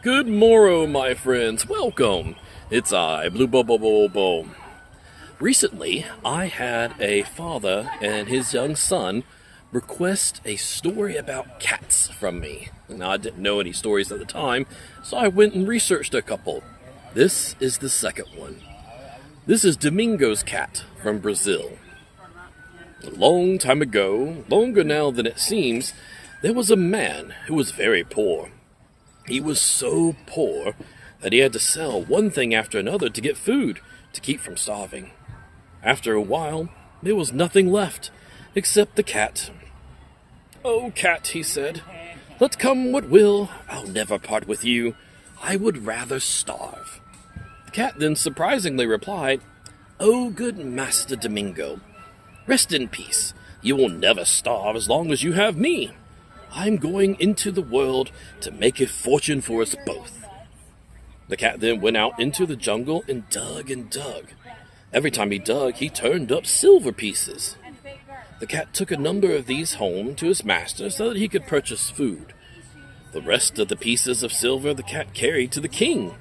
Good morrow, my friends. Welcome. It's I, Blubobobobo. Recently, I had a father and his young son request a story about cats from me. Now, I didn't know any stories at the time, so I went and researched a couple. This is the second one. This is Domingo's cat from Brazil. A long time ago, longer now than it seems, there was a man who was very poor. He was so poor that he had to sell one thing after another to get food to keep from starving. After a while, there was nothing left except the cat. "Oh, cat," he said, "let come what will, I'll never part with you. I would rather starve." The cat then surprisingly replied, "Oh, good Master Domingo, rest in peace. You will never starve as long as you have me. I'm going into the world to make a fortune for us both." The cat then went out into the jungle and dug and dug. Every time he dug, he turned up silver pieces. The cat took a number of these home to his master so that he could purchase food. The rest of the pieces of silver the cat carried to the king.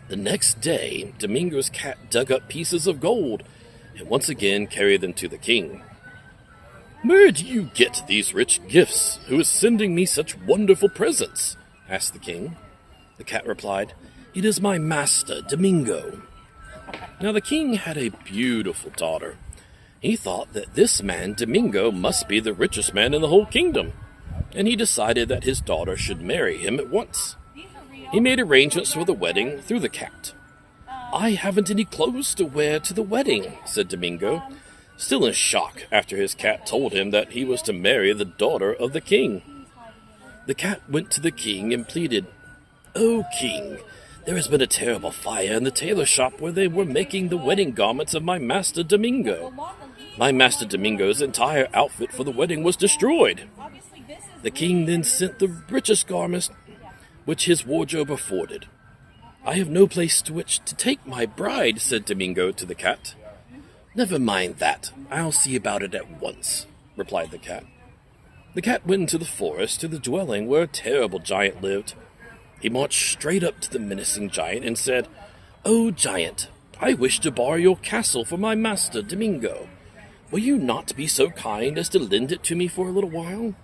The next day, Domingo's cat dug up pieces of gold and once again carried them to the king. "Where do you get these rich gifts? Who is sending me such wonderful presents?" asked the king. The cat replied, "It is my master, Domingo." Now the king had a beautiful daughter. He thought that this man, Domingo, must be the richest man in the whole kingdom, and he decided that his daughter should marry him at once. He made arrangements for the wedding through the cat. "I haven't any clothes to wear to the wedding," said Domingo, still in shock after his cat told him that he was to marry the daughter of the king. The cat went to the king and pleaded, "Oh, king, there has been a terrible fire in the tailor shop where they were making the wedding garments of my master Domingo. My master Domingo's entire outfit for the wedding was destroyed." The king then sent the richest garments which his wardrobe afforded. "I have no place to which to take my bride," said Domingo to the cat. "Never mind that. I'll see about it at once," replied the cat. The cat went into the forest to the dwelling where a terrible giant lived. He marched straight up to the menacing giant and said, "Oh, giant, I wish to borrow your castle for my master, Domingo. Will you not be so kind as to lend it to me for a little while?"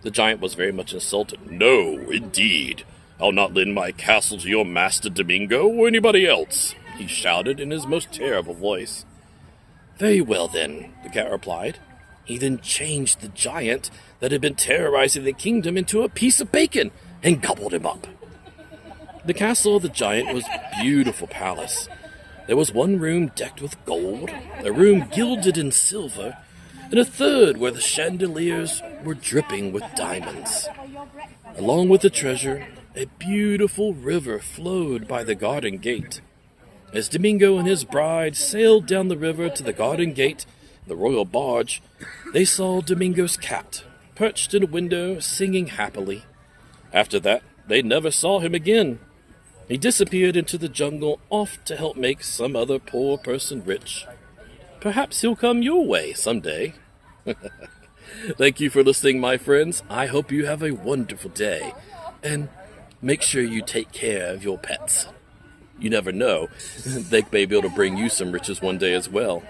The giant was very much insulted. "No, indeed. I'll not lend my castle to your master, Domingo, or anybody else," he shouted in his most terrible voice. "Very well, then," the cat replied. He then changed the giant that had been terrorizing the kingdom into a piece of bacon and gobbled him up. The castle of the giant was a beautiful palace. There was one room decked with gold, a room gilded in silver, and a third where the chandeliers were dripping with diamonds. Along with the treasure, a beautiful river flowed by the garden gate. As Domingo and his bride sailed down the river to the garden gate, the royal barge, they saw Domingo's cat, perched in a window, singing happily. After that, they never saw him again. He disappeared into the jungle, off to help make some other poor person rich. Perhaps he'll come your way someday. Thank you for listening, my friends. I hope you have a wonderful day. And make sure you take care of your pets. You never know, they may be able to bring you some riches one day as well.